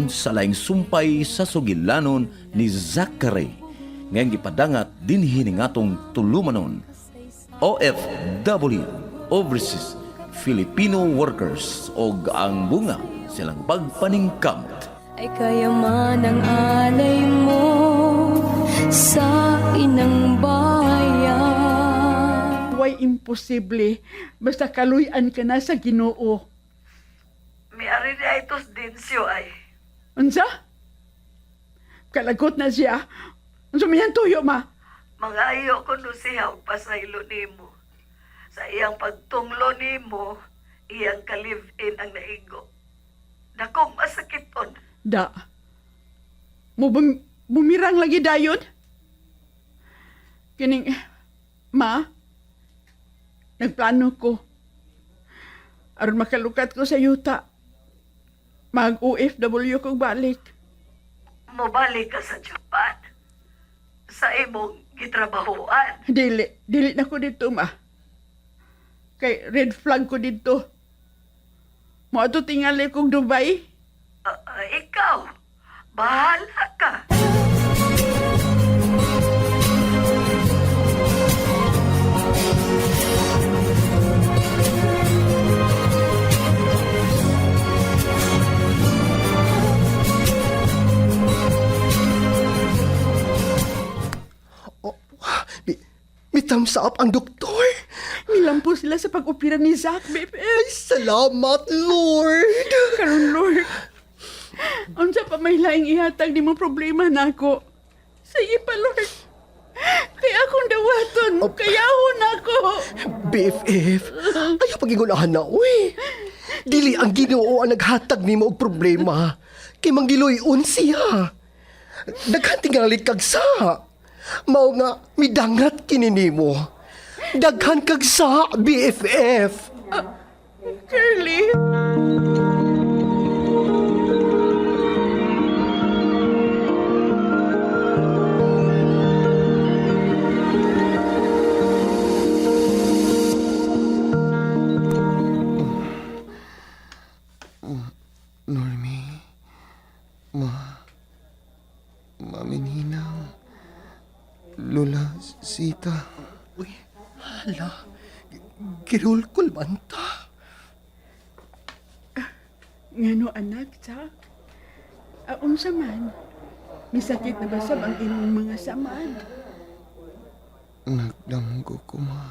karon sa laing sumpay sa sugilanon ni Zachary ngayong gipadangat dinhi ning atong tulumanon. OFW, Overseas Filipino Workers, og ang bunga silang pagpaningkamot. Ay kayaman ang alay mo sa inang bayan. Way imposible basta kaluyan ka na sa Ginoo. May ari na itos din siyo ay. Unsa? Kalagot na siya. Unsa man yan tuyo, ma? Mga ayo ko no siya og pasaylo nimo. Sa iyang pagtunglo nimo, iyang ka-live-in ang naigo. Dakong masakiton. Da. Bumirang lagi dayon? Kining, ma, nagplano ko. Aron makalukat ko sa yuta. Mag-OFW kong balik. Mobalik ka sa Japan. Sa imong gitrabahoan. Dili na ko dito, ma. Kay red flag ko dito. Mo ato tingali kong Dubai. Ikaw, bahala ka. May thumbs up ang doktor. Nilampo sila sa pag-opera ni Zach, babe. Salamat, Lord. Karon, Lord. Unsa pa may laing ihatag ni mo problema na ako. Sige pa, Lord. Kaya akong dawaton. Kayahon ako. BFF, ayaw pagigulahan na, uy. Dili ang Ginoo ang naghatag nimo og problema. Kay manggiloy-on siya. Daghan tingali kag sa. Mao nga midangat kini nimo. Daghan kag sa BFF. Curly. Normie, Mami Ninang, Lola Sita. Uy, hala, girulkol banta. Ngano anak, Zach? Unsa man? Misakit na basab ang imong mga samad. Nagdamgo ko, ma.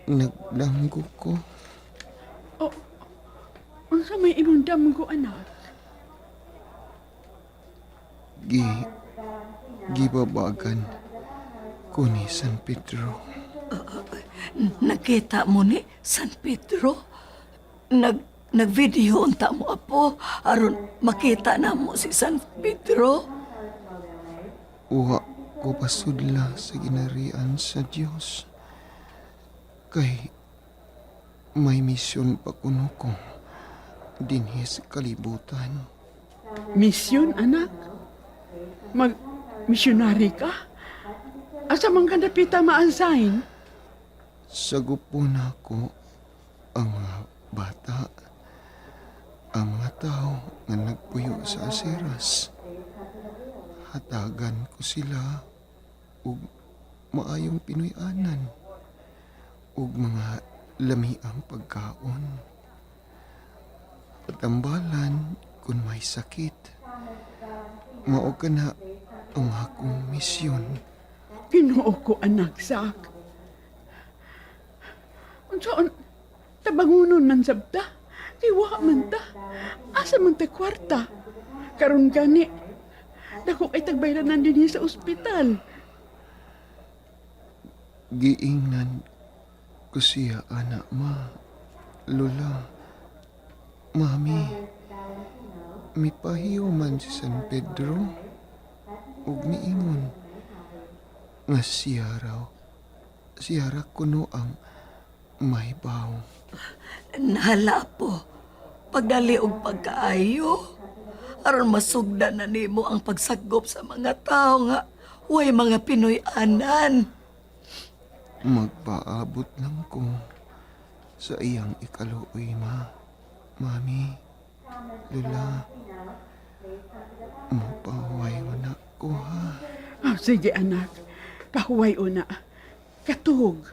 Nagdamgo ko. O, unsa may imong damgo, anak? Gibabagan ko ni San Pedro. Nakita mo ni San Pedro? Nag-video unta mo apo aron makita na mo si San Pedro. Uwa ko pasudla sa ginarian sa Diyos. Kay may misyon pa kuno ko dinhi sa kalibutan. Misyon, anak? Mag-missionary ka? Asa man ka napita ma-assign? Sagupon ako ang mga bata, ang mga tao nga nagpuyo sa aseras. Hatagan ko sila ug maayong Pinoy-anan ug mga lamiang pagkaon. Patambalan kung may sakit. Mao ka na ang akong misyon. Ginoo ko, anak, Zach. Unsaon, tabangunon man sabta? Iwa man ta. Asa man ta kwarta? Karon gani, dako ay tagbayranan din sa ospital. Giingnan ko siya, anak, ma. Lola, mami, mipahiyo man si San Pedro. Ug miingon nga siya kuno ang may baw. Nahala po. Pagdali og pagkaayo. Aron masugda na nimo ang pagsagop sa mga tao nga way mga Pinoy-anan. Magpaabot lang ko sa iyang ikaluoy, ma. Mami, Lola, Mapahuway mo na ko, ha? Oh, sige anak, pahuway una. Katug.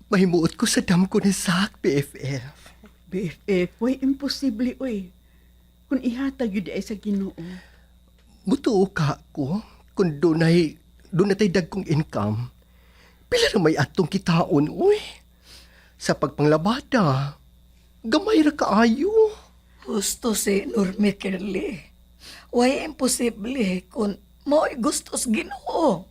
Mahimuot ko sa dam ko ni Zach, BFF. BFF, way imposible, oy. Kung ihatag yun ay sa Ginoo. Mutuo ka ko kung doon na tayo dagkong income. Pila na may atong kitaon, uy. Sa pagpanglabada, gamay ra kaayo. Gusto si Normi Kirli. Way imposible kung mo'y gusto sa Ginoo.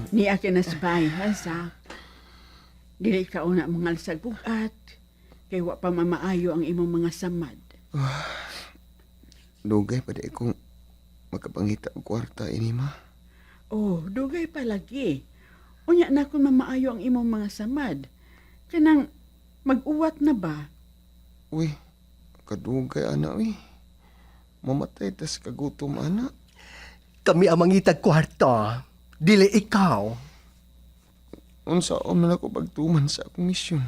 Ni akin na sabay, ha, Zach? Dili ka una mga bugat. Kay wa pa mamaayo ang imong mga samad. Dugay pa di kong makapangita og kwarta ini, ma. Oh, dugay pa lagi. Unya na kung mamaayo ang imong mga samad. Kanang mag-uwat na ba? Uy, kadugay, ana, uy. Mamatay tas kagutom, ana. Kami ang mangitag kwarta. Dili ikaw. Unsaon man ako pagtuman sa akong misyon.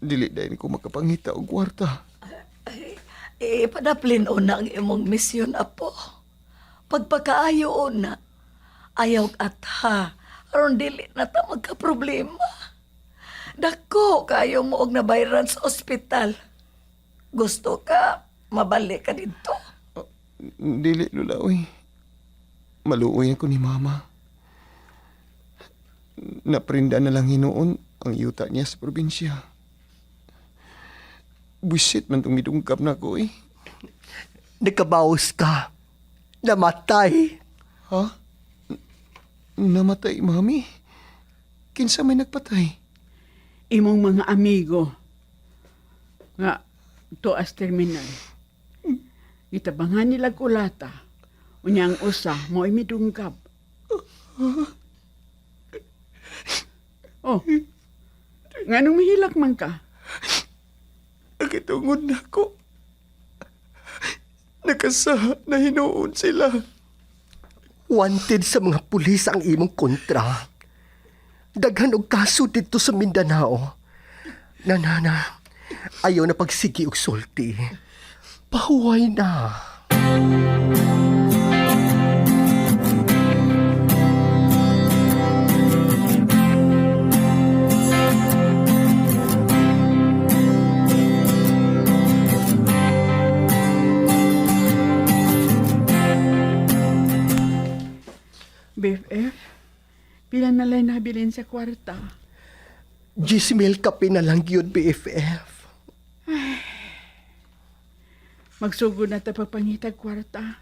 Dili dahil ko makapangita og kwarta. Padaplin na ang imong misyon, apo. Pagpakaayo na, ayaw at ha, aron dili na ta magka-problema. Dako kayo mo og nabayran sa ospital. Gusto ka, mabalik ka dito. Dili, lula, uy. Maluoy ako ni mama. Naprinda na lang hinuon ang yuta niya sa probinsya. Buisit man itong midungkap na ko, eh. Nagkabawas ka. Namatay. Ha? Namatay, mami? Kinsa may nagpatay? Imong mga amigo nga tuas terminal. Itabangan nila kulata. Unyang usa mo midungkap. Oh, nganong mahilak man ka? Nakitungod na ko. Nakasaha na hinuon sila. Wanted sa mga pulis ang imong kontra. Daghan og kaso dito sa Mindanao. Nanana, ayaw na pagsigi og sulti. Pahuway na. BFF, pila na lang nabilin sa kwarta. 10,000 kape na lang yun, BFF. Magsugod na ta pagpangitag kwarta.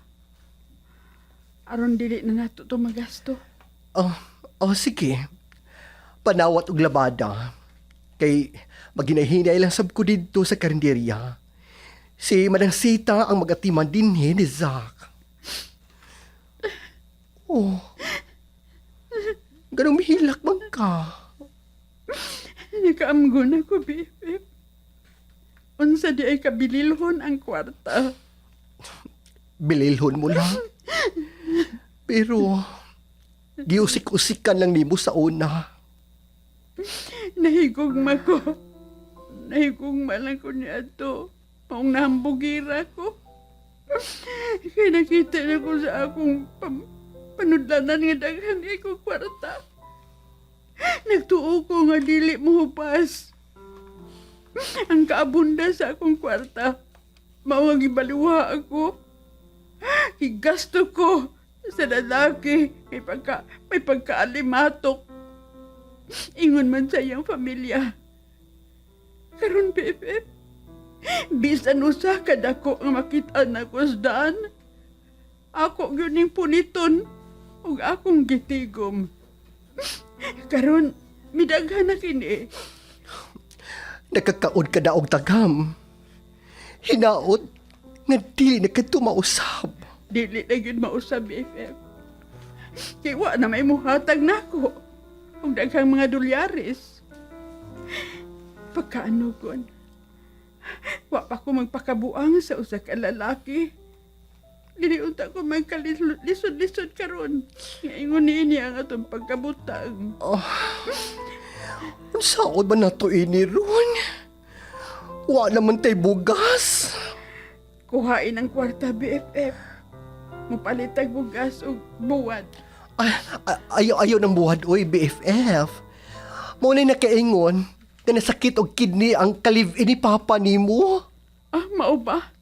Aron dili na nato to magasto. Sige. Panawat og labada. Kay maginahinay lang sab ko dito sa karinderya. Si Madang Sita ang magatiman dinhi ni Zach. Oh. Ganong mihilak man ka. Nakaamgon ako, BFF. Unsa di ay kabililhon ang kwarta. Bililhon mo lang. Pero, giusik-usikan lang nimo sa una. Nahigugma ko. Nahigugma lang ko niya to. Maong nahambugira ko. Kaya nakita na ko sa akong panudlanan nga daghang ko kwarta. Nagtuo ko nga dili mo hupas. Ang kaabunda sa akong kwarta. Mawag ibaluha ako. Igasto ko sa lalaki. May pagkaalimatok. Ingon man sa iyang pamilya. Karon, BFF, bisan usa kadako nga makita na ko sa daan. Ako gyud ning puniton ug akong gitigom. Karon, midaghan na kini. Nakakaon ka daog tagam. Hinaot nga dili na ka tumausap. Dili na yun mausab, BFF. Kiwa na may muhatag na ako. Kung daghang mga dolyares. Pagkaano kon, wa pa ko magpakabuang sa usa ka lalaki. Diniunta ko magkalisod-lisod karon. Ngayon niya ang atong pagkabutang. Saan ba nato ini ron? Wa naman tay bugas. Kuhain ang kwarta, BFF. Mupalitag bugas o buwad. Ayaw ng buhad, oy, BFF. Muna nakaingon na nasakit og kidney ang kalivin ni Papa nimo. Mao ba?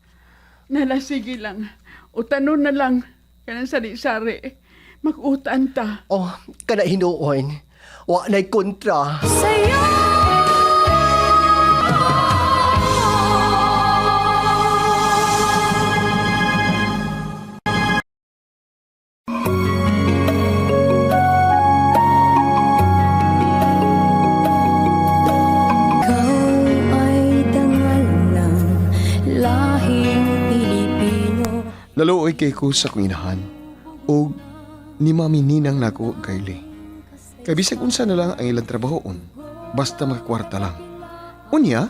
Nala, sige lang. Utanon na lang. Kanang sari-sari. Mag-utan ta. Kana hinuon. Wa na'y kontra. Sa'yo Ikaw ay dangal ng lahing Pilipino. Naluoy kay ko sa kong inahan. O ni Mami Ninang nako, Kylie. Kay bisag unsa na lang ang ilang trabahoon. Basta makakwarta lang. Unya?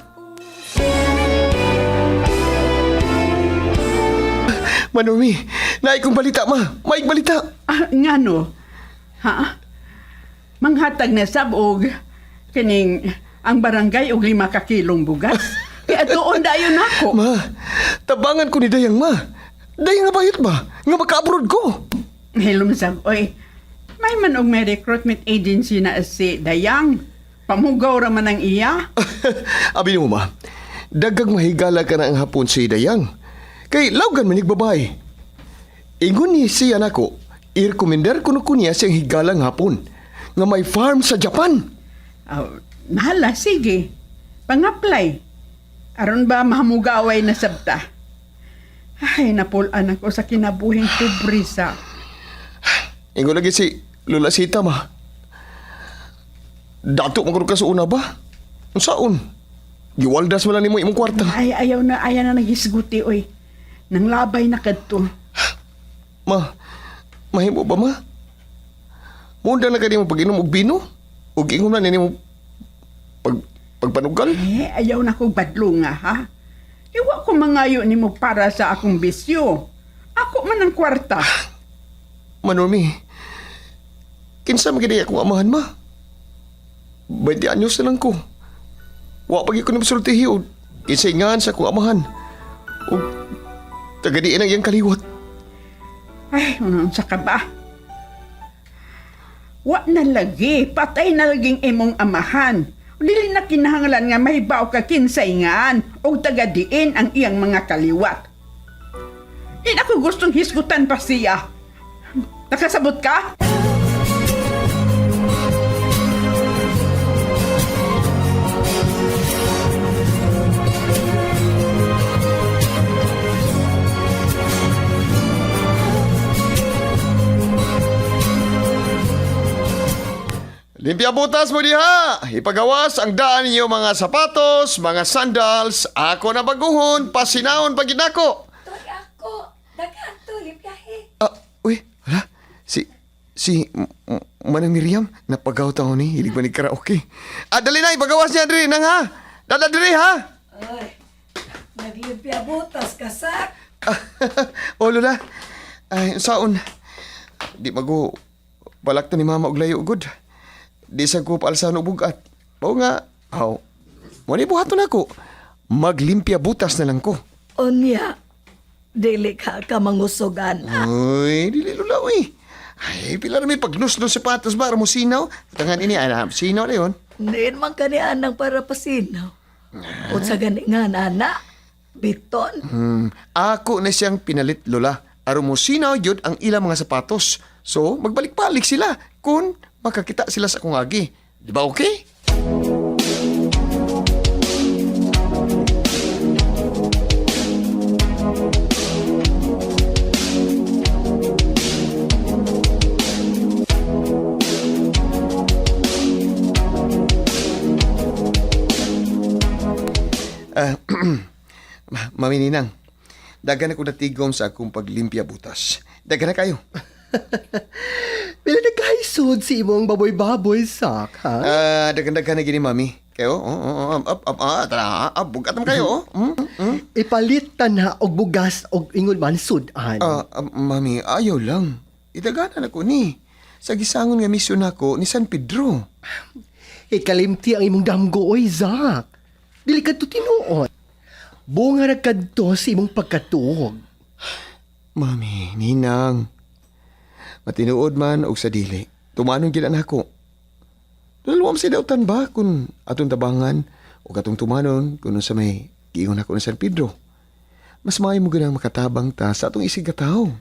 Manumi, naay kong balita, ma. Maig balita. Nga no? Ha? Manghatag na sabog. Kining ang barangay og 5 ka kilong bugas. Kaya tuon dayon ako. Ma, tabangan ko ni Dayang, ma. Dayang nga bayot ba? Nga maka-abroad ko. Hilumsab, oy. May man og may recruitment agency na si Dayang. Pamugaw ra man ang iya. Abi mo, ma. Dagang mahigala ka na ang hapon si Dayang. Kay lawgan man babae. Ingon ni siya nako, i-recommender ko niya siyang higalang hapon nga may farm sa Japan. Nahala, sige. Pang-apply. Aron ba mahamugaway na sabta? Ay, napulan ako sa kinabuhing pobresa. Ingon lagi si Lola Sita, ma. Dato magkaroon ka sa una ba? Ang saon? Giwaldas mo lang ni mo imong kwarta. Ay, ayaw na nagisguti, oy. Nang labay na kadto. Ma, mahimo ba, ma? Munda na ka mo pag-inom og bino? O giingom na nini mo pagpanugal? Ayaw na kong badlo nga, ha? Iwa ko mangayo ni mo para sa akong bisyo. Ako man ang kwarta. Manormi, kinsa magiging akong amahan, ma? 20 anyos na lang ko. Wa pagi ko na masultihi o isingahan sa akong amahan. O tagadiin ang iyang kaliwat. Ay, unang sa ka ba? Wa na lagi, patay na laging imong amahan. Dili na kinahanglan nga mahibaw ka kinsayngan o tagadiin ang iyang mga kaliwat. Di na ko gustong hisgutan pa siya. Nakasabot ka? Limpia butas mo diha. Ipagawas ang daan niyo mga sapatos, mga sandals. Ako na baguhon, pasinahon pagid nako. Tuloy ako. Dagan to, limpyahe. Uy, hala. Manang Miriam, napagaw taon ni, hilig ba ni karaoke? Dali na, ipagawas niya diri nang ha. Dada diri ha. Ay, naglimpya butas ka, sak. O Lola, ay saon. Di mago, balak ni mama og layo ugod. Di sa ko paalsan og bugat. Bao nga, wala buhaton ako. Maglimpya butas na lang ko. Unya, dili ka mangusugan. Uy, dili Lola, uy. Ay, pila na may pagnus-nus sapatos ba? Mo sinaw? Tangan ini, sinaw na yun. Hindi man kanian ng para pasinaw. O sa gani nga, nana, biton. Ako na siyang pinalit, Lola. Aron mo sinaw yun ang ilang mga sapatos. So, magbalik-balik sila kung makakita sila sa akong agi. Di ba okay? Ah, Mami Ninang, dagan ako natigom sa akong paglimpya butas. Dagan na kayo. Pila nagkahisod si imong baboy-baboy, Sak, ha? Dagan-dagan na gini, Mami. Kayo? Tara, bugat naman kayo. Ipalitan na og bugas og ingon man sudan. Mami, ayaw lang. Idaganan ako ni. Sa gisangon nga misyon ako ni San Pedro. Ikalimti ang imong damgo, oy, Zak. Dili ka to tinuon. Bunga ra kadto sa imong pagkatuog. Mami, Ninang. Matinuod man og sa dili. Tumanon gid ako. Dalawa si dautan ba kung atong tabangan o katong tumanon kung sa may giingon ako ni San Pedro. Mas maayo mo ganang makatabang ta sa atong isig katao.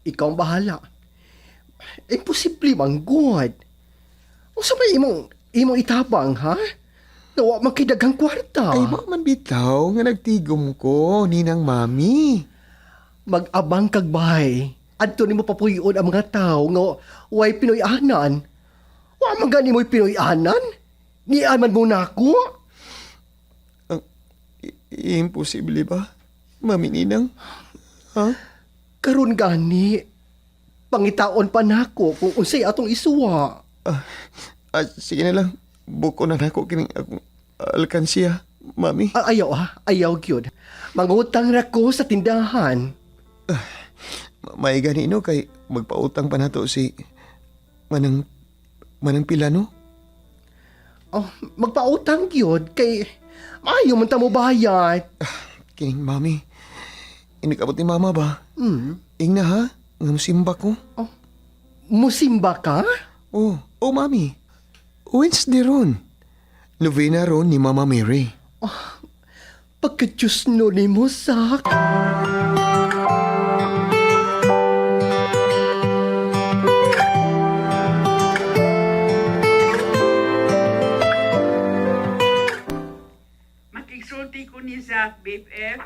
Ikaw ang bahala. Imposible man, God. O sa may imong itabang, ha? Nawa man kay daghang kwarta. Ay, man bitaw nga nagtigom ko, Ninang Mami. Mag-abang kag bahay. Adto nimo papuyon ang mga tao nga way Pinoy-anan. Wa man gani mo'y Pinoy-anan? Niaman mo na ako? Imposible ba? Mami Ninang? Ha? Karon gani, pangitaon pa nako kung unsay atong isuwa. Sige na lang. Buko na ako kining akong alkansiya, Mami. Ayaw gyud. Mangutang ra ko sa tindahan. May ganino kay magpautang pa nato si Manang Pilano. Magpautang gyud kay maayo man ta mo bayad. Kining Mami. Inikabot ni Mama ba? Hmm. Ingna ha? Nga musimba ko. Musimba ka? Oh, Mami. Wednesday ron. Novena ron ni Mama Mary. Pagka-Diyos no ni mo, Sak. Makigsulti ko ni Zach, BFF.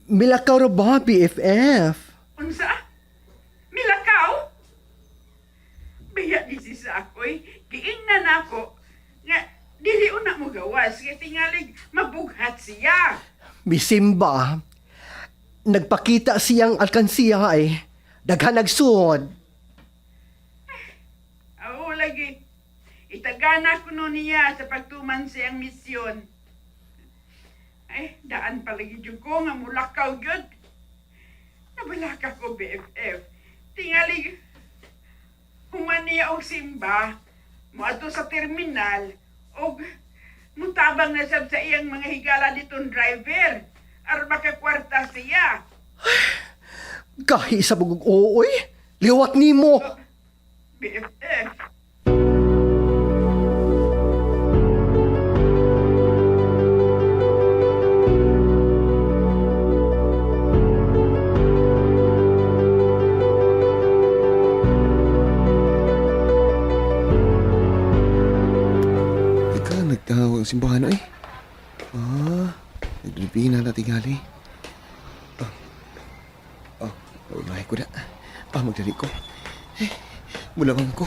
Milakaw ra ba, BFF? Unsa? Milakaw? Biya di si Sakoy, giingnan ako nga dili una mo gawas kaya tingalig mabughat siya. Misimba. Nagpakita siyang alkansiya ay daghan nagsuod. Oo lagi. Itagana ko no niya sa pagtuman siyang misyon. Ay, daan palagi dyan ko nga mulakaw yun. Nabalaka ko, BFF. Tingalig, human niya og simba, mo ato sa terminal, og mutabang na sab sa iyang mga higala ditong driver, aron makakwarta siya. Kahi sa bugog ooy. Liwat nimo. BFF. Nagtawag ang simbahan ay. Nagdulupin na natingali. Unahin ko na. Magdali ko. Mulawang ko.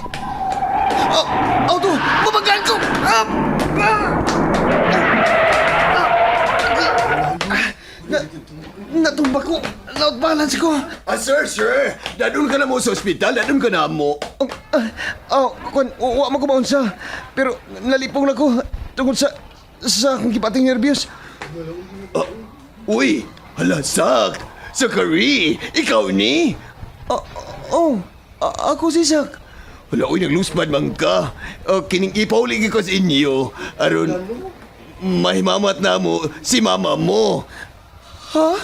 Auto! Mabagaan ko! Natumba ko. Loud balance ko. Sir. Dadun ka na mo sa ospital. Dadun ka na mo. Wa mo ko maunsa. Pero nalipong na ko. Tungkol sa akong kipating nervyos. Uy, halasak. Zachary, ikaw ni? Ako si Zach. Hala, uy, naglusbad man ka. Kining ipauling ko sa inyo. Aron, mahimamat na mo si mama mo. Ha?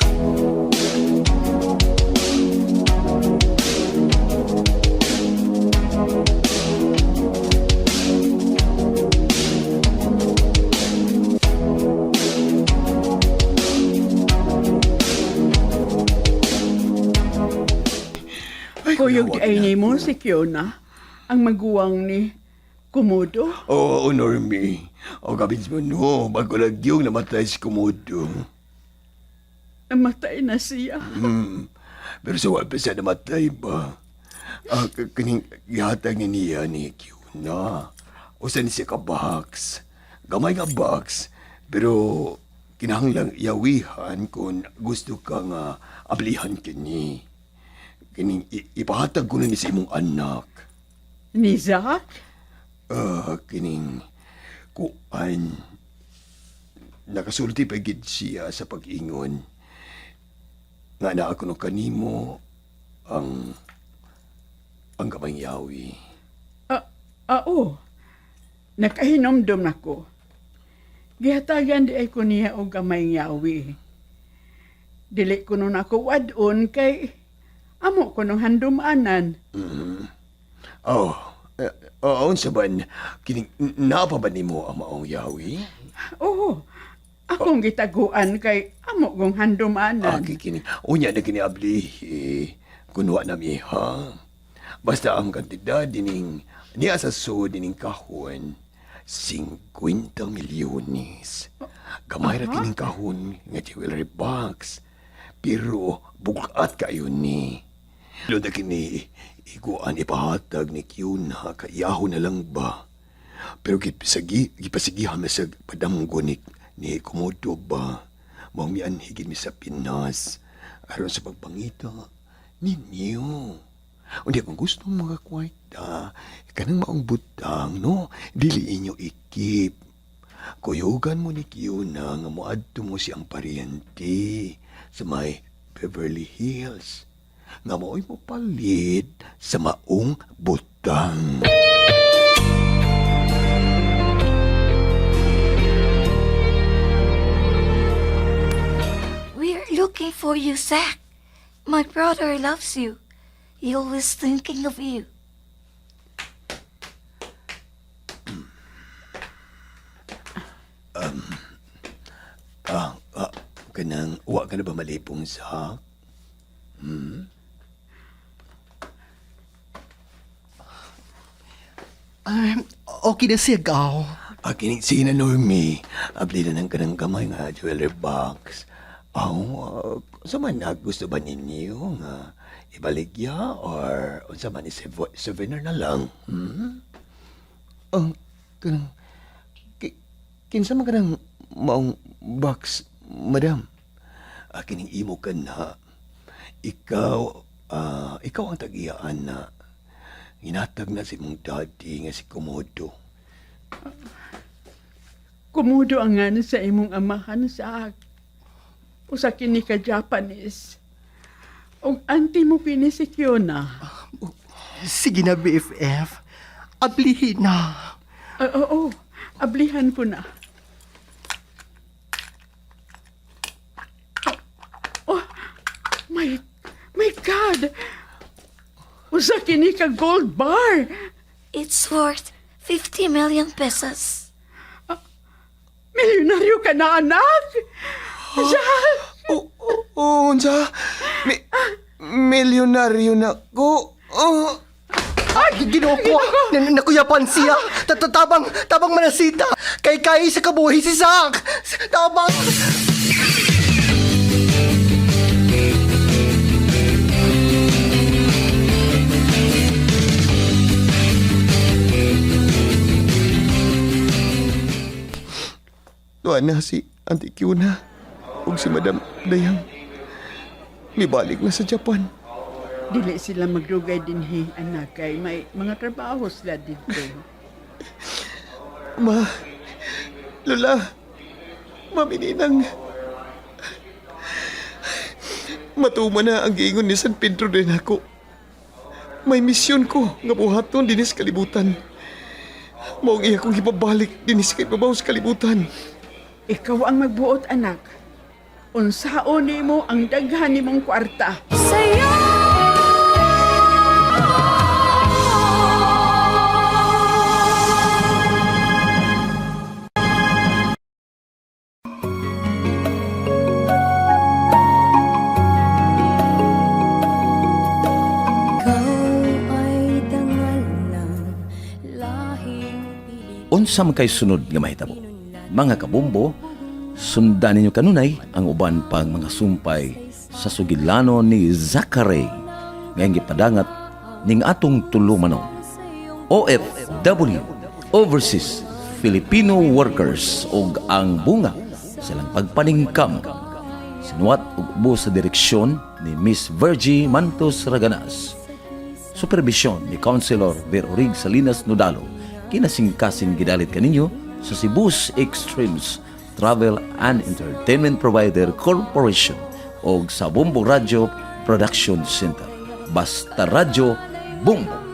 Kuyog ay ni mo si Kiona, ang maguwang ni Kumodo. Oo, Normie. O kabins mo no, bago lagyong namatay si Komodo. Namatay na siya. Pero sa wala pa siya namatay ba? Kaning gihatag ni niya ni Kiuna. O saan siya ka box? Gamay nga box. Pero kinahanglang yawihan kung gusto ka nga ablihan kini. Kining ipahatag ko na ni sa imong anak. Ni Zack? Kining kuan. Nakasulti pa gid siya sa pag-ingon. Nga na ako no kanimo ang gamay yawi. Oo. Nakahinomdom nako. Gihatagan di ay ko niya og gamay yawi. Dili ko nun ako wadon kay amo ko nung handumanan. Unsa ban kining napa ba nimo ang maong yawi? Oo. Akong gitaguan kay amo kong handumanan. Kining unya na kini abli kunwa na mi ha. Basta ang kantidad dining niya sa dining kahon 50 milyones. Gamay ra kining kahon nga jewelry box. Pero bukat kayo ni. Lod na kini iguan ipahatag ni Kiuna kayaho na lang ba. Pero gipasigihan na sa padamgo ni Komodo ba. Maumian higit mi sa Pinas. Aron sa pagpangita ninyo. Undi kung gusto mga kwarta, kanang maong butang, no? Dili inyo ikip. Kuyugan mo ni Kiuna nga moadto mo siyang paryente sa may Beverly Hills. Nga mo'y mopalit sa maong butang. We're looking for you, Zack. My brother loves you. He always thinking of you. Kanang, wa ka na ba malipong sa? Okay na siya, gaw. Kining si na Normie, abli na ng kanang gamay nga jewelry box. Sa man gusto ba ninyo nga ibaligya or unsa man souvenir na lang? Kanang, kinsa man kanang maong box, madam? Kining imo ka na. Ikaw ang tag-iyaan na ginatag na si mong daddy nga si Komodo. Kumudo ang nga sa imong amahan sa usa kini ka Japanese. Og auntie mo kini si Kiona. Sige na, BFF. Ablihin na. Oo, ablihan ko na. Oh, my God! Usa kini ka gold bar. It's worth 50 million pesos. Milyonaryo ka na, anak? Zack! Unsa? Milyonaryo na ko. Ginoo ko. Nakuyapan siya. Tabang manasita. Kay sa kabuhi si Zack. Tabang. Tuan na si Auntie Kiuna ug si Madam Dayang. Mibalik na sa Japan. Dili sila magdugay dinhi, anak, kay may mga trabaho sila dito. Ma, Lola, Mamininang. Matuma na ang giingon ni San Pedro din ako. May misyon ko nga buhaton dinis kalibutan. Maong iya kong ipabalik dinis kay babaw sa kalibutan. Ikaw ang magbuot, anak. Unsaon nimo ang daghan nimong kwarta. Sa'yo Unsa man kay sunod nga mahitabo? Mga kabumbo, sundan ninyo kanunay ang uban pang mga sumpay sa sugilano ni Zachary ngayong gipadangat ning atong tulumanon. OFW, Overseas Filipino workers ug ang bunga silang pagpaningkam. Sinuwat ug ubos sa direksyon ni Miss Virgie Mantos Raganas. Supervision ni Councilor Verorig Salinas Nodalo. Kinasingkasing gidalit kaninyo sa Cebu's Extremes Travel and Entertainment Provider Corporation o sa Bombo Radio Production Center. Basta Radyo, Bombo!